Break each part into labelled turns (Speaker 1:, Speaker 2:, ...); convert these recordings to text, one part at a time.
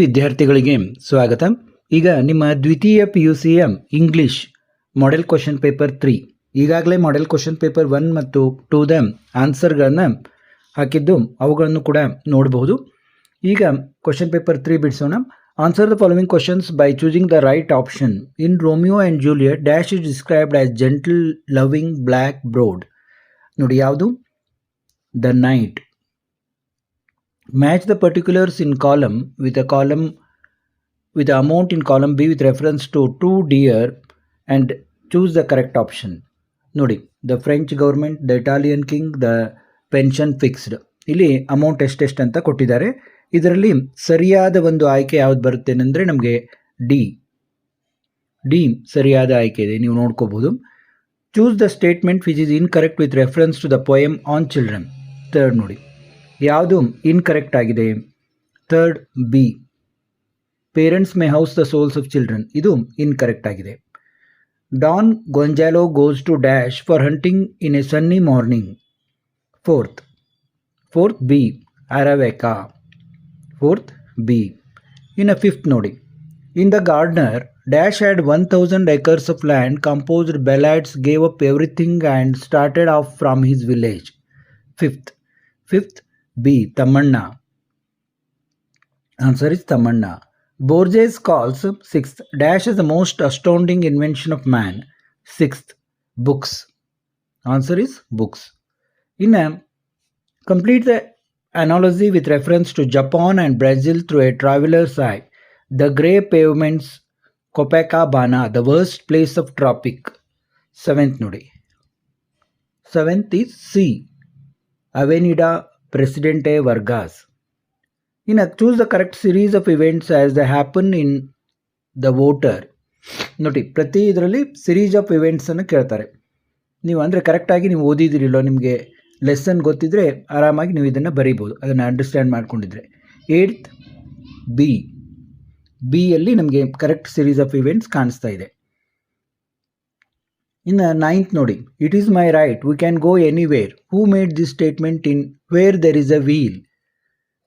Speaker 1: ವಿದ್ಯಾರ್ಥಿಗಳಿಗೆ ಸ್ವಾಗತ. ಈಗ ನಿಮ್ಮ ದ್ವಿತೀಯ PUCಯ ಇಂಗ್ಲಿಷ್ ಮಾಡೆಲ್ ಕ್ವಶನ್ ಪೇಪರ್ 3 ಈಗಾಗಲೇ ಮಾಡೆಲ್ ಕ್ವಶನ್ ಪೇಪರ್ 1 ಮತ್ತು 2ದ ಆನ್ಸರ್ಗಳನ್ನು ಹಾಕಿದ್ದು ಅವುಗಳನ್ನು ಕೂಡ ನೋಡಬಹುದು. ಈಗ ಕ್ವಶನ್ ಪೇಪರ್ 3 ಬಿಡಿಸೋಣ. Answer the following questions by choosing the right option. In Romeo and Juliet dash is described as gentle loving black browed. ನೋಡಿ ಯಾವುದು? The night. Match the particulars in column with the amount in column B with reference to 2 dear and choose the correct option. ನೋಡಿ, the French government, the Italian king, the pension fixed. ಇಲ್ಲಿ amount ಎಷ್ಟೆಷ್ಟು ಅಂತ ಕೊಟ್ಟಿದ್ದಾರೆ. ಇದರಲ್ಲಿ ಸರಿಯಾದ ಒಂದು ಆಯ್ಕೆ ಯಾವ್ದು ಬರುತ್ತೆ ಅಂದರೆ ನಮಗೆ ಡಿ ಸರಿಯಾದ ಆಯ್ಕೆ ಇದೆ, ನೀವು ನೋಡ್ಕೋಬಹುದು. Choose the statement which is incorrect with reference to the poem on children. Third ನೋಡಿ, ಯಾವುದು ಇನ್ಕರೆಕ್ಟ್ ಆಗಿದೆ? Third B, parents may house the souls of children, ಇದು ಇನ್ಕರೆಕ್ಟ್ ಆಗಿದೆ. Don Gonzalo goes to dash for hunting in a sunny morning. Fourth B, Aravaca. Fourth B. ಇನ್ನು fifth ನೋಡಿ, in the gardener dash had 1000 acres of land, composed ballads, gave up everything and started off from his village. Fifth B, Tamanna. Answer is Tamanna. Borges calls sixth dash is the most astounding invention of man. Sixth, books. Answer is books. In complete the analogy with reference to Japan and Brazil through a traveler's eye. The grey pavements, Copacabana, the worst place of tropic. Seventh nodi. Seventh is C, Avenida Presidente Vargas. Choose the correct series of events as they happen in the water. ನೋಡಿ, ಪ್ರತಿ ಇದರಲ್ಲಿ series of ಇವೆಂಟ್ಸನ್ನು ಕೇಳ್ತಾರೆ. ನೀವು ಅಂದರೆ ಕರೆಕ್ಟಾಗಿ ನೀವು ಓದಿದಿರಿಲ್ಲೋ, ನಿಮಗೆ lesson ಗೊತ್ತಿದ್ರೆ ಆರಾಮಾಗಿ ನೀವು ಇದನ್ನು ಬರೀಬೋದು, ಅದನ್ನು ಅಂಡರ್ಸ್ಟ್ಯಾಂಡ್ ಮಾಡ್ಕೊಂಡಿದ್ರೆ. ಏಯ್ತ್ ಬಿಯಲ್ಲಿ ನಮಗೆ ಕರೆಕ್ಟ್ ಸಿರೀಸ್ ಆಫ್ ಇವೆಂಟ್ಸ್ ಕಾಣಿಸ್ತಾ ಇದೆ. ಇನ್ನು ನೈನ್ತ್ ನೋಡಿ, it is my right, we can go anywhere. Who made this statement in where there is a will.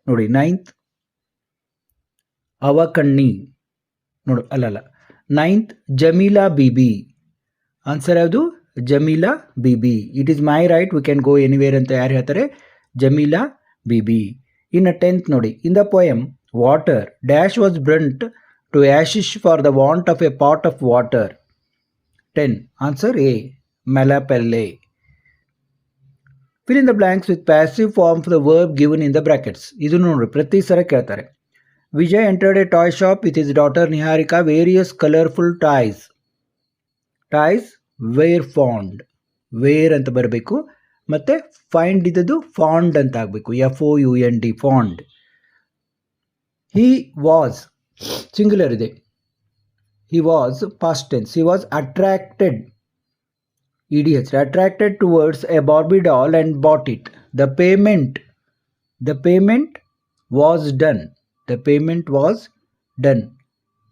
Speaker 1: ನೋಡಿ, ನೈನ್ತ್ ಅವಕಣ್ಣಿ. ನೋಡು, ಅಲ್ಲಲ್ಲ, ನೈನ್ತ್ ಜಮೀಲಾ ಬಿಬಿ. ಆನ್ಸರ್ ಯಾವುದು? Jameela Bibi. It is my right, we can go anywhere ಅಂತ ಯಾರು ಹೇಳ್ತಾರೆ? ಜಮೀಲಾ ಬಿಬಿ. ಇನ್ನು 10th ನೋಡಿ, in the poem water dash was brunt to Ashish for the want of a pot of water. 10. Answer A, Malapelle. Fill in the blanks with passive form for the verb given in the brackets. ಇದು ನೋಡ್ರಿ, ಪ್ರತಿ ಸಲ ಕೇಳ್ತಾರೆ. Vijay entered a toy shop with his daughter Niharika. Various colorful toys were found. Where ಅಂತ ಬರಬೇಕು, ಮತ್ತೆ find ಇದ್ದದ್ದು fond ಅಂತ ಆಗಬೇಕು. FOUND, fond. He was singular ಇದೆ. He was past tense. He was attracted. EDH. Attracted towards a Barbie doll and bought it. The payment was done. The payment was done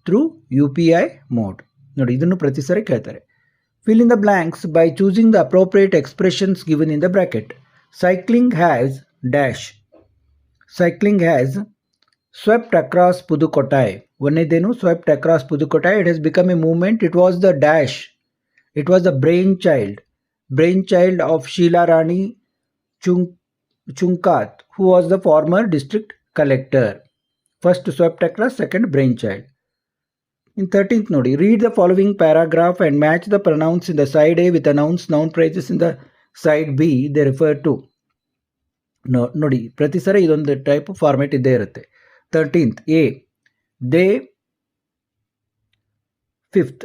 Speaker 1: through UPI mode. ನೋಡಿ, ಇದನ್ನು ಪ್ರತಿ ಸರಿ ಕೇಳ್ತಾರೆ. Fill in the blanks by choosing the appropriate expressions given in the bracket. Cycling has dash. Cycling has swept across Pudukottai. ಒಂದೇನು? swept across Pudukottai. It has become a movement. It was the dash. It was the brainchild of Sheila Rani Chunkat, who was the former district collector. First swept across, second brainchild. In 13th nodi, read the following paragraph and match the pronouns in the side A with the noun phrases in the side B they refer to. ನೋಡಿ, ಪ್ರತಿ ಸರಿ ಇದೊಂದು type format ಇದ್ದೇ ಇರುತ್ತೆ. 13th A, they. 5th,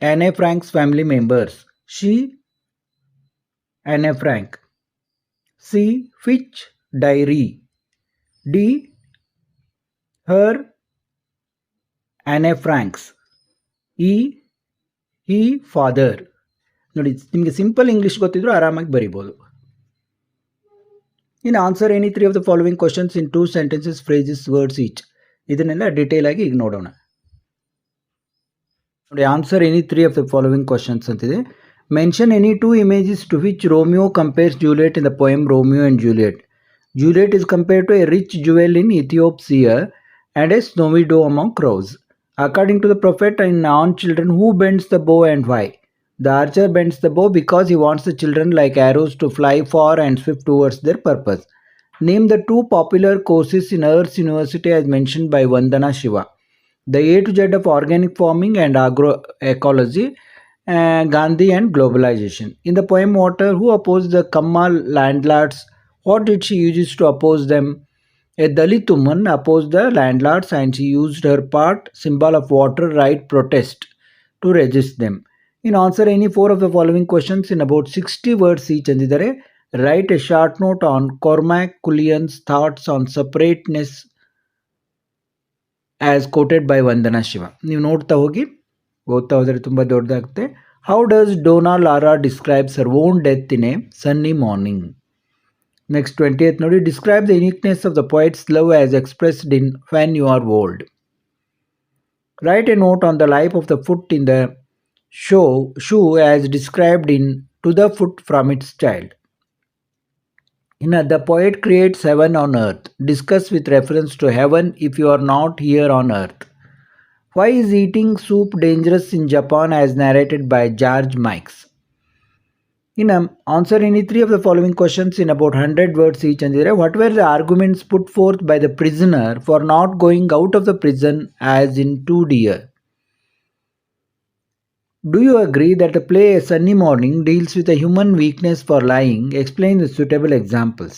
Speaker 1: Anne Frank's family members. She, Anne Frank. C, Fitch diary. D, her, Anne Frank's. E, he father. ನೋಡಿ, ನಿಮಗೆ simple English ಗೊತ್ತಿದ್ರು ಆರಾಮಾಗಿ ಬರೀಬೋದು. ಇನ್ನು answer any 3 of the following questions in 2 sentences, phrases, words each. ಇದನ್ನೆಲ್ಲ detail ಆಗಿ ಈಗ ನೋಡೋಣ. ನೋಡಿ, answer any 3 of the following questions ಅಂತಿದೆ. Mention any 2 images to which Romeo compares Juliet in the poem Romeo and Juliet. Juliet is compared to a rich jewel in Ethiopia, and a snowy doe among crows. According to the prophet in on children, who bends the bow and why? The archer bends the bow because he wants the children like arrows to fly far and swift towards their purpose. Name the two popular courses in Earth's University as mentioned by Vandana Shiva. The A to Z of organic farming and agroecology, Gandhi and globalization. In the poem Water, who opposed the Kammal landlords? What did she use to oppose them? A Dalit woman opposed the landlords and she used her part, symbol of water right protest, to resist them. In answer any four of the following questions in about 60 words each ಅಂದಿದ್ದಾರೆ. Write a short note on Cormac Cullian's thoughts on separateness as quoted by Vandana Shiva. ನೀವು ನೋಡ್ತಾ ಹೋಗಿ, ಓದ್ತಾ ಹೋದರೆ ತುಂಬ ದೊಡ್ಡದಾಗುತ್ತೆ. How does Dona Laura describes her own death in a sunny morning. Next 20th ನೋಡಿ, describe the uniqueness of the poet's love as expressed in when you are old. Write a note on the life of the foot in the shoe as described in To the Foot from its Child. The poet creates heaven on earth. Discuss with reference to heaven if you are not here on earth. Why is eating soup dangerous in Japan as narrated by George Mikes? Answer any three of the following questions in about 100 words each. What were the arguments put forth by the prisoner for not going out of the prison as in Two Deer? Do you agree that the play A Sunny Morning deals with a human weakness for lying? Explain the suitable examples.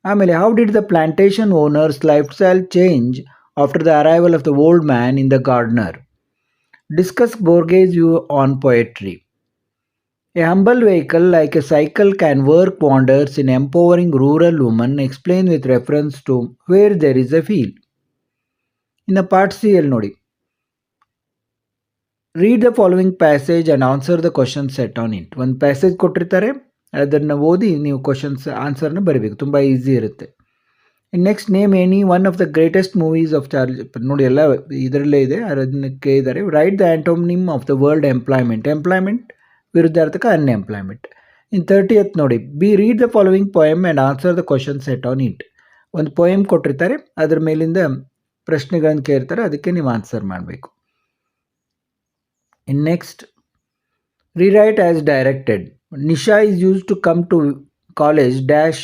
Speaker 1: How did the plantation owner's lifestyle change after the arrival of the old man in the gardener? Discuss Borges' view on poetry. A humble vehicle like a cycle can work wonders in empowering rural women. Explain with reference to Where There Is a Field. In the part C, ನೋಡಿ, read the following passage and answer the questions set on it. ಒಂದು passage ಕೊಟ್ಟಿರ್ತಾರೆ, ಅದನ್ನು ಓದಿ ನೀವು questions ಆನ್ಸರ್ನ ಬರೀಬೇಕು. ತುಂಬ easy ಇರುತ್ತೆ. Next, name any one of the greatest movies of charge. ನೋಡಿ, ಎಲ್ಲ ಇದರಲ್ಲೇ ಇದೆ, ಅದನ್ನು ಕೇಳಿದ್ದಾರೆ. Write the antonym of the word employment. Employment ವಿರುದ್ಧಾರ್ಥಕ ಅನ್ಎಂಪ್ಲಾಯ್ಮೆಂಟ್. ಇನ್ 30th ನೋಡಿ, read the following poem and answer the question set on it. ಒಂದು poem ಕೊಟ್ಟಿರ್ತಾರೆ, ಅದರ ಮೇಲಿಂದ ಪ್ರಶ್ನೆಗಳನ್ನು ಕೇಳ್ತಾರೆ, ಅದಕ್ಕೆ ನೀವು ಆನ್ಸರ್ ಮಾಡಬೇಕು. In next, rewrite as directed. Nisha is used to come to college dash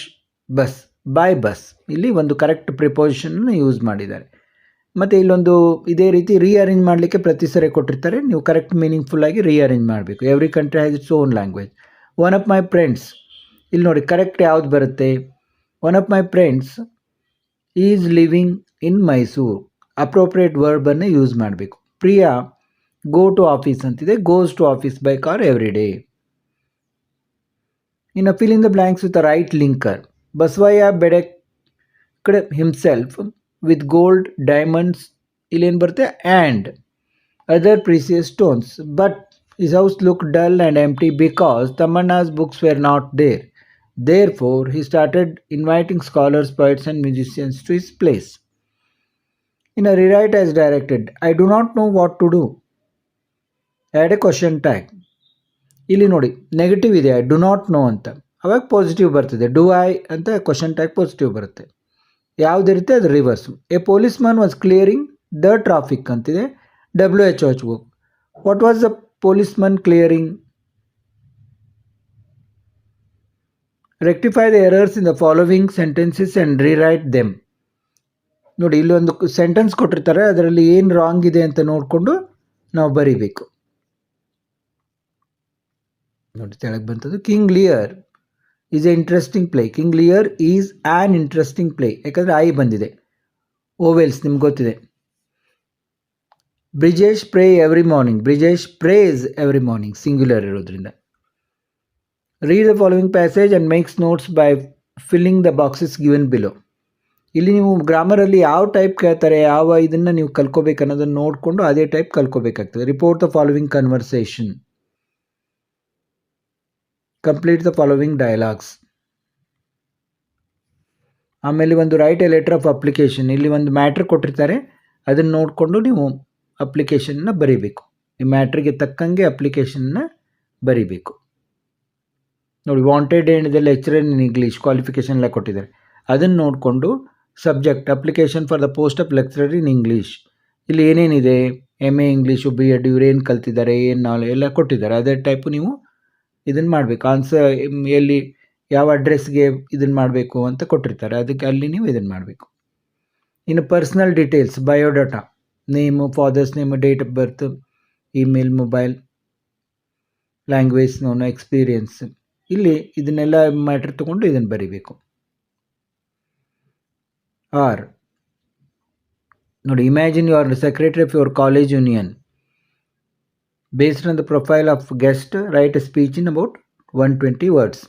Speaker 1: bus by bus. ಇಲ್ಲಿ ಒಂದು ಕರೆಕ್ಟ್ ಪ್ರಿಪೋಸಿಷನ್ ಯೂಸ್ ಮಾಡಿದ್ದಾರೆ. ಮತ್ತು ಇಲ್ಲೊಂದು ಇದೇ ರೀತಿ ರೀಅರೇಂಜ್ ಮಾಡಲಿಕ್ಕೆ ಪ್ರತಿ ಸರಿ ಕೊಟ್ಟಿರ್ತಾರೆ, ನೀವು ಕರೆಕ್ಟ್ ಮೀನಿಂಗ್ಫುಲ್ ಆಗಿ ರೀಅರೇಂಜ್ ಮಾಡಬೇಕು. Every country has its own language. One of my friends, ಇಲ್ಲಿ ನೋಡಿ ಕರೆಕ್ಟ್ ಯಾವ್ದು ಬರುತ್ತೆ. One of my friends is living in Mysuru. Appropriate ವರ್ಬನ್ನು ಯೂಸ್ ಮಾಡಬೇಕು. ಪ್ರಿಯಾ ಗೋ ಟು ಆಫೀಸ್ ಅಂತಿದೆ, goes to office by car every day. ಇನ್ನು fill in the blanks with a right linker. Basavayya bedecked himself with gold diamonds, ಇಲ್ಲೇನು ಬರುತ್ತೆ, and other precious stones, but his house look dull and empty because Tammanna's books were not there. Therefore, he started inviting scholars, poets and musicians to his place. In a rewrite as directed, I do not know what to do. Add a question tag. ಇಲ್ಲಿ ನೋಡಿ negative ಇದೆ, I do not no ಅಂತ, ಅವಾಗ positive ಬರ್ತದೆ. Do I ಅಂತ question tag positive ಬರುತ್ತೆ. ಯಾವುದಿರುತ್ತೆ ಅದು rivers. A police man was clearing the traffic ಅಂತಿದೆ, WHO. What was the police man clearing? Rectify the errors in the following sentences and rewrite them. ನೋಡಿ, ಇಲ್ಲಿ ಒಂದು sentence ಕೊಟ್ಟಿರ್ತಾರೆ, ಅದರಲ್ಲಿ ಏನು ರಾಂಗ್ ಇದೆ ಅಂತ ನೋಡಿಕೊಂಡು ನಾವು ಬರೀಬೇಕು. ನೋಡಿ, ತೆಳಗೆ ಬಂತದ್ದು. King Lear is a interesting play. King Lear is an interesting play, ಯಾಕಂದರೆ ಐ ಬಂದಿದೆ. ಓವೆಲ್ಸ್ ನಿಮ್ಗೆ ಗೊತ್ತಿದೆ. Brijesh pray every morning. Brijesh prays every morning, singular ಇರೋದ್ರಿಂದ. Read the following passage and makes notes by filling the boxes given below. ಇಲ್ಲಿ ನೀವು ಗ್ರಾಮರಲ್ಲಿ ಯಾವ type ಕೇಳ್ತಾರೆ, ಯಾವ ಇದನ್ನು ನೀವು ಕಲ್ಕೋಬೇಕು ಅನ್ನೋದನ್ನು ನೋಡಿಕೊಂಡು ಅದೇ ಟೈಪ್ ಕಲ್ಕೋಬೇಕಾಗ್ತದೆ. Report the following conversation. Complete the following dialogues. ಆಮೇಲೆ ಒಂದು write a letter of application. ಇಲ್ಲಿ ಒಂದು ಮ್ಯಾಟ್ರ್ ಕೊಟ್ಟಿರ್ತಾರೆ, ಅದನ್ನು ನೋಡಿಕೊಂಡು ನೀವು ಅಪ್ಲಿಕೇಶನ್ನ ಬರೀಬೇಕು. ಈ ಮ್ಯಾಟ್ರಿಗೆ ತಕ್ಕಂಗೆ ಅಪ್ಲಿಕೇಶನ್ನ ಬರೀಬೇಕು. ನೋಡಿ, ವಾಂಟೆಡ್ ಏನಿದೆ ಲೆಕ್ಚರರ್ ಇನ್ ಇಂಗ್ಲೀಷ್ ಕ್ವಾಲಿಫಿಕೇಷನ್ ಎಲ್ಲ ಕೊಟ್ಟಿದ್ದಾರೆ, ಅದನ್ನು ನೋಡಿಕೊಂಡು subject application for the post of lecturer in English. ಇಲ್ಲಿ ಏನೇನಿದೆ, MA ಇಂಗ್ಲೀಷು, BEd ಇವ್ರು ಏನು ಕಲ್ತಿದ್ದಾರೆ, ಏನು ನಾಲೆಜ್ ಎಲ್ಲ ಕೊಟ್ಟಿದ್ದಾರೆ. ಅದೇ ಟೈಪು ನೀವು ಇದನ್ನು ಮಾಡಬೇಕು. ಆನ್ಸರ್ ಎಲ್ಲಿ ಯಾವ ಅಡ್ರೆಸ್ಗೆ ಇದನ್ನು ಮಾಡಬೇಕು ಅಂತ ಕೊಟ್ಟಿರ್ತಾರೆ, ಅದಕ್ಕೆ ಅಲ್ಲಿ ನೀವು ಇದನ್ನು ಮಾಡಬೇಕು. ಇನ್ನು personal details, biodata, name, father's name, date of birth, email, mobile, language known, experience, ಇಲ್ಲಿ ಇದನ್ನೆಲ್ಲ ಮ್ಯಾಟ್ರ್ ತೊಗೊಂಡು ಇದನ್ನು ಬರೀಬೇಕು. ಆರ್ ನೋಡಿ, imagine you are secretary of your college union. Based on the profile of guest, write a speech in about 120 words.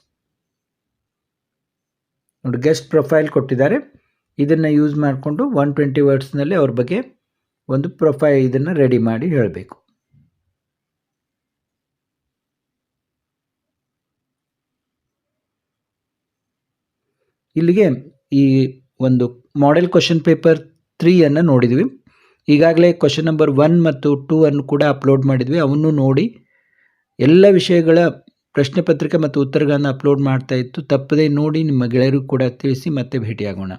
Speaker 1: ನೋಡಿ, guest profile ಕೊಟ್ಟಿದ್ದಾರೆ, ಇದನ್ನು use ಮಾಡಿಕೊಂಡು 120 ವರ್ಡ್ಸ್ನಲ್ಲಿ ಅವ್ರ ಬಗ್ಗೆ ಒಂದು ಪ್ರೊಫೈಲ್ ಇದನ್ನು ರೆಡಿ ಮಾಡಿ ಹೇಳಬೇಕು. ಇಲ್ಲಿಗೆ ಈ ಒಂದು ಮಾಡೆಲ್ ಕ್ವಶನ್ ಪೇಪರ್ 3 ನೋಡಿದ್ವಿ. ಈಗಾಗಲೇ ಕ್ವಶನ್ ನಂಬರ್ 1 ಮತ್ತು 2 ಅನ್ನು ಕೂಡ ಅಪ್ಲೋಡ್ ಮಾಡಿದ್ವಿ. ಅವನ್ನು ನೋಡಿ ಎಲ್ಲ ವಿಷಯಗಳ ಪ್ರಶ್ನೆ ಪತ್ರಿಕೆ ಮತ್ತು ಉತ್ತರಗಳನ್ನು ಅಪ್ಲೋಡ್ ಮಾಡ್ತಾ ಇತ್ತು. ತಪ್ಪದೇ ನೋಡಿ ನಿಮ್ಮ ಗೆಳೆಯರು ಕೂಡ ತಿಳಿಸಿ. ಮತ್ತೆ ಭೇಟಿಯಾಗೋಣ.